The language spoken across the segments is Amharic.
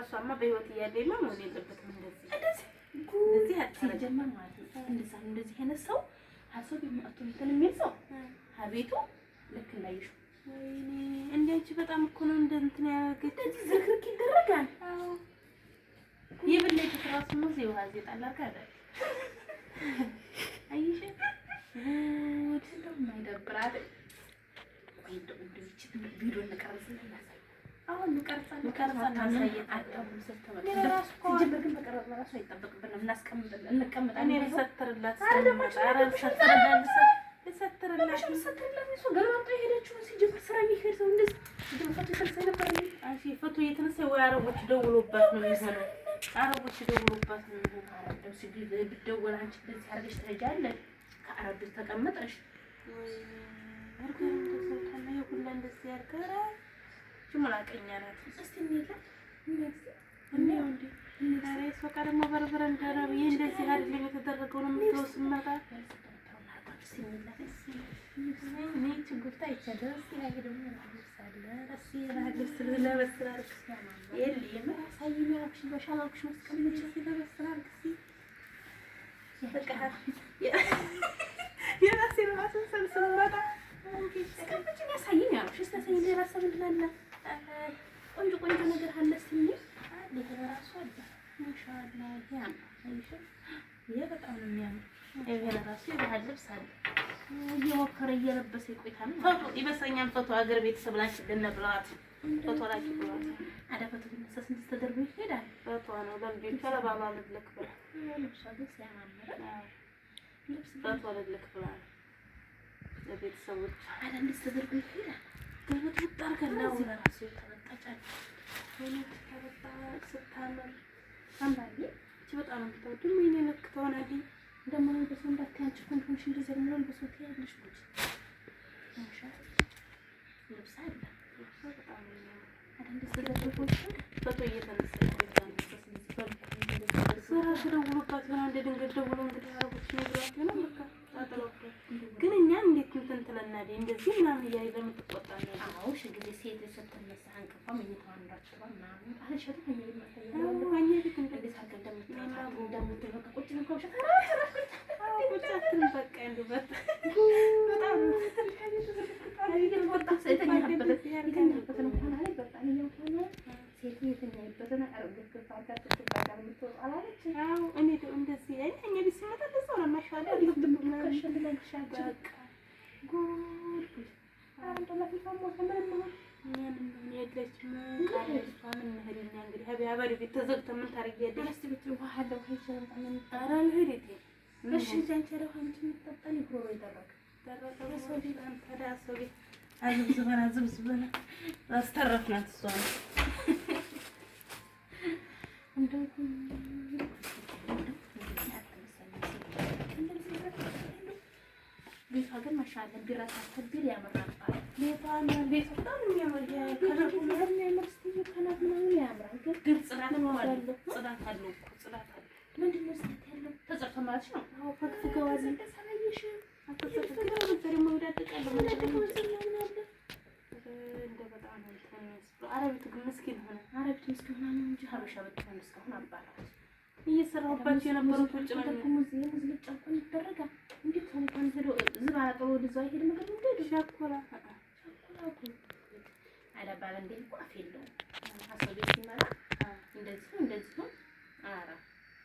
እሷማ በህይወት እያለኝ መሆን የለበትም እንደዚህ ሲጀመር ማለት ነው። እንደዚህ አይነት ሰው ሀሳብ የሚመጡ እንትን የሚል ሰው አቤቱ ልክ እንዳይሽው ወይኔ እንደ አንቺ በጣም እኮ ነው እንደ እንትን ያደረገች እንደዚህ ዝርክርክ ይደረጋል። አዎ የበለጠ ትራስ ነው ዘይው ሀዜ ጣላካ አይደል አይሽ ወድ እንደማይደብር አይደል ወይ እንደውች ቪዲዮ እንቀርጽልኝ አሁን እንቀርጻለን ታሳየን አጣም ስትመጣ ለራሱ ሲጀምር ግን በቀረጽ ለራሱ አይጠበቅብንም እናስቀምጣለን እንቀመጣለን እኔ ልሰትርላት ልሰትርላት እሱ ገለባብጦ የሄደችው ሲጀምር ስራ የሚሄድ ሰው እንደዚህ ፎቶ የተነሳ ነበር አንቺ ፎቶ የተነሳ ወይ አረቦች ደውሎባት ነው የሚሆነው አረቦች ደውሎባት ነው የሚሆነው አረቦች ሲግል ብትደውል አንቺ እንደዚህ አድርገሽ ትሄጃለሽ ከአረብ ተቀመጠሽ ወይ አርገን ተሰውታና የሁላ እንደዚህ ያርገራ ጅምላቀኛ ናት እስቲ እንዴ ዛሬ ሶቃ ደግሞ በርበረ እንዳራብ እንደዚህ አይደለም የተደረገው ነው የምትወስመታ እኔ ችግርታ ይቻላል ሲላክ ደግሞ ያለብሳለ ረሲ ያለብስ ለበስራር የለም ሳይኛ አክሽ በሻላክሽ መስቀልሽ ለበስራር ክሲ በቃ የራሴ ራስን ሰልሰለታ እስከምጭ ያሳየኝ ያልሽ እስከሰኝ ለራስህ እንድላለ ቆንጆ ቆንጆ ነገር አለስኝ ለራሱ አለ ማሻአላ ያም አይሽ በጣም ነው የሚያምር ይሄ ለራሱ የባህል ልብስ አለ እየሞከረ እየለበሰ ይቆይታል ፎቶ ይበሰኛል ፎቶ ሀገር ቤተሰብ ላንቺ ለነብላት ፎቶ ላኪ ብሏት አዳ ፎቶ ቢነሳስ እንድትደርጉ ይሄዳል ፎቶ ነው ለምጂ ከለባባ ልብልክ ብላ ልብሷ ደስ ያማምራል ልብስ ፎቶ ልብልክ ብላ ለቤተሰቦች አዳ እንድትደርጉ ይሄዳል ገበት ወጣርከናው ለራሱ ተመጣጫች ወይኔ ተበጣ ስታመር አንባዬ እቺ በጣም ተወድም ይሄን ለክ ተሆናለኝ እንደማን በሰንበት ያንቺ ኮንፎንሽ እንደዚህ ነው በሶት ያለሽ ልጅ ማሻአላ ልብስ አለ ልብስ በጣም ነው አንድ ስለተቆጣ ፎቶ እየተነሳች ስራ ደውሎባት ነው እንደ ድንገት ደውሎ እንግዲህ አረቦች ነው ይሏት ነው በቃ ታጠለቁ ግን እኛ እንዴት እንትን ትለናለች እንደዚህ ምናምን እያለ ለምትቆጣ ነው አዎ እሺ ጊዜ ሴት ስትነሳ አንቀፋም እየተዋንዳችሁ ምናምን አለሸቱ ከሚል ማታየው ማኛ ቢት እንደዚህ ታገል እንደምትበቃ ቁጭ ነው ከውሸት ቁጭአትን በቃ እንደበት በጣም ወጣ ሰይተኛበት ነው ማለት በጣም ያውታና ሴት የተኛይበት ነው አረጋግጥ ካርታ ተጣጣም ምትወጣላለች አው እኔ እንደዚህ እኛ ቢስመጣ ለሰው ነው ማሻአላ ከሸልለንሻ በቃ ጉድ አንተላፊ ፈሞ ተመረመ ምንም የለችም ቃልሽ ምን ሄደኛ እንግዲህ ሀቢያባሪ ቤት ተዘግተ ምን ታረጊያለሽ እስቲ ብትይ ዋሃለው ከይሰን ታምን ታራል ሄደት እሺ ጃንቸራው አንቺ ተጣጣን ይግሮ ይደረግ ሰው ቢል አንተ ዳሰው ቢል አዝብዝበና አስተረፍናት እሷን እንደው ቤቷ ግን ማሻአላ ቢራታ ተብር ያምራል ቤቷ በጣም የሚያምር ከለሩ የሚያምር ስቲል ከለሩ ምናምን ያምራል ግን ጽዳት ነው አለው ጽዳት አለው ጽዳት አለው ምንድነው ጽዳት ያለው ተጽፈ ማለት ነው አዎ ፈክፍገዋል ተሰማይሽ አተሰፈገው ደግሞ ወዳደቃለ ማለት ነው እንደ በጣም ነው አረቢት ግን ምስኪን ሆነ አረቢት ምስኪን ሆነ እንጂ ሀበሻ በጣም እስካሁን አባራት እየሰራሁባቸው የነበሩት ውጭ ነው ደግሞ ሙዚየም ዝልጫው ይደረጋል እንዴት ነው እንኳን ሄዶ ዝባላ ጥሩ ወደዛው ይሄድ ነገር እንደው ሻኮላ አላ ባለ እንደ ቋፍ የለው አሰቤ ሲመጣ እንደዚህ ነው አራ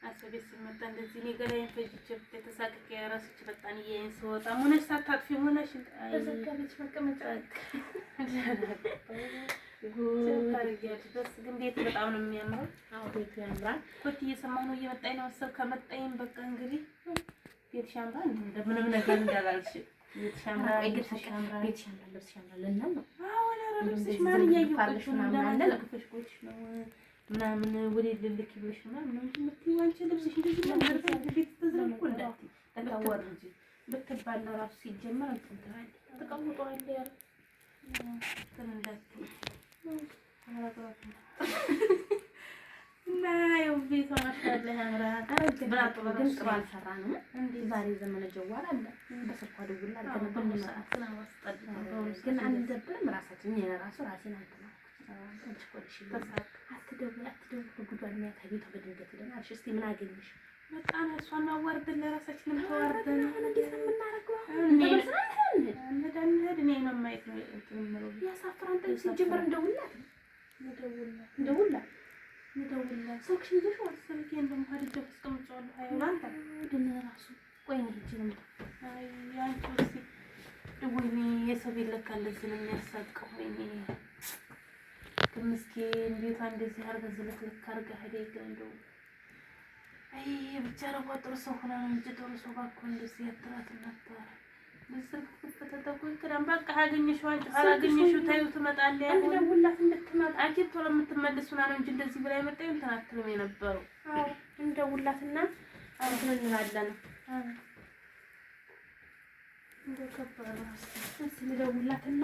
አሰቤ ሲመጣ እንደዚህ እኔ ገላዬን ፈጅቼ ተሳቅቄ ራስች በጣም ይሄን ስወጣ ሆነሽ ሳታጥፊ ሆነሽ ተዘጋለች መቀመጫ በስ ግን ቤት በጣም ነው የሚያምረው አዎ ቤት ያምራል ኮት እየሰማሁ ነው እየመጣኝ ነው መሰል ከመጣኝ በቃ እንግዲህ ቤት ያምራል እንደምንም ነገር እንዳላልሽ ቤት ያምራል ቤት ያምራል ልብስ ያምራል ለምን ነው አዎ ለራስሽ ማርያ ይፋልሽ ምናምን አለ ለክፈሽ ቆይሽ ነው ምናምን ወደ ልልክ ይብሽ ምናምን ነው የምትይው አንቺ ልብስሽ እንደዚህ ነገር ቤት ተዘርቆ እንዳትይ ተታወር እንጂ ብትባል ለራሱ ሲጀመር እንትን ትላለች ተቀምጧል ያለ እና ያው ቤቷ ማሻአላ ያምራል። ብራጡ ግን ጥሩ አልሰራንም። ዛሬ ዘመነ ጀዋር አለ በስልኳ ደውላ አድርገን ግን አንደብርም ራሳችን የራሱ ራሴን አንተና አትደውል ጉዷን የሚያታ ቤቷ በድንገት ይደናልሽ። እስቲ ምን አገኘሽ? በጣም እሷን አዋርደን ለራሳችንም ተዋርደን እንዴት ነው የምናደርገው? እንሄድ እኔ ነው ማየት ነው እንትምሩ ያሳፍራን። ሲጀመር እንደውላት ስልክሽን ይዘሽ ወሰልክ እንደምታደርግ ተስቀምጫለሁ። ሃይላንድ ደና ራሱ ቆይ ነው ይችላል። አይ ያንቺ እስቲ ወይኔ የሰው ቤት ለካ እንደዚህ ነው የሚያሳቀው። ወይኔ ከምስኪን ቤቷ እንደዚህ አርገ ዝልክልክ አርገ ሄደ እንደው አይ ብቻ ነው ጥሩ ሰው ሆና ነው እንጂ ጥሩ ሰው ባኮ እንደዚህ ያጥራት ነበር። በስልክ ከተተኩኝ ከዳም በቃ አገኘሽው አንቺ አላገኘሽው ታዩ ትመጣለህ። እንደውላት እንድትመጣ አኪት ቶሎ የምትመለሱና ነው እንጂ እንደዚህ ብላ የመጣው እንትን አትልም የነበረው። አዎ እንደውላትና አሁን እንላለን። እንደከበረ እስቲ ልደውላትና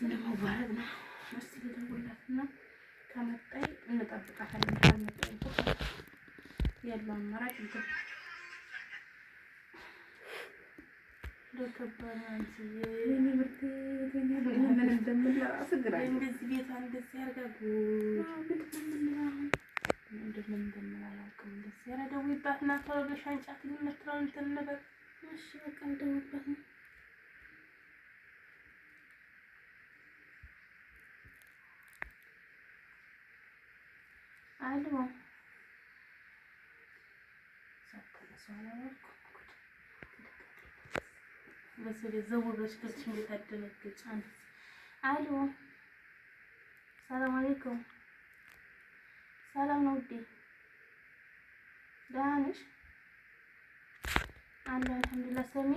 ለመዋረድ ነው። እስቲ ልደውላትና ከመጣይ እንጠብቃታለን። ካልመጣይ ያለው አማራጭ እንትን ለከበረ አንቺ የኔ ምርት ምን እንደምንላስ ግራ እንደዚህ ቤቷ እንደዚህ ያርጋጉ እንደምን እንደምላላውቅም እንደዚህ ያረደውባት እና ቶሎ በሻንጫት ልንትራው እንትን ነበር። እሺ በቃ እንደውበት ነው። አልሞ ሰከለሰዋለኩ በሰለ ዘውበሽ ከልሽ እንደታደነገጭ አንተ አሎ ሰላም አለይኩም ሰላም ነው ውዴ ደህና ነሽ? አለ አልሐምዱሊላህ ሰሚ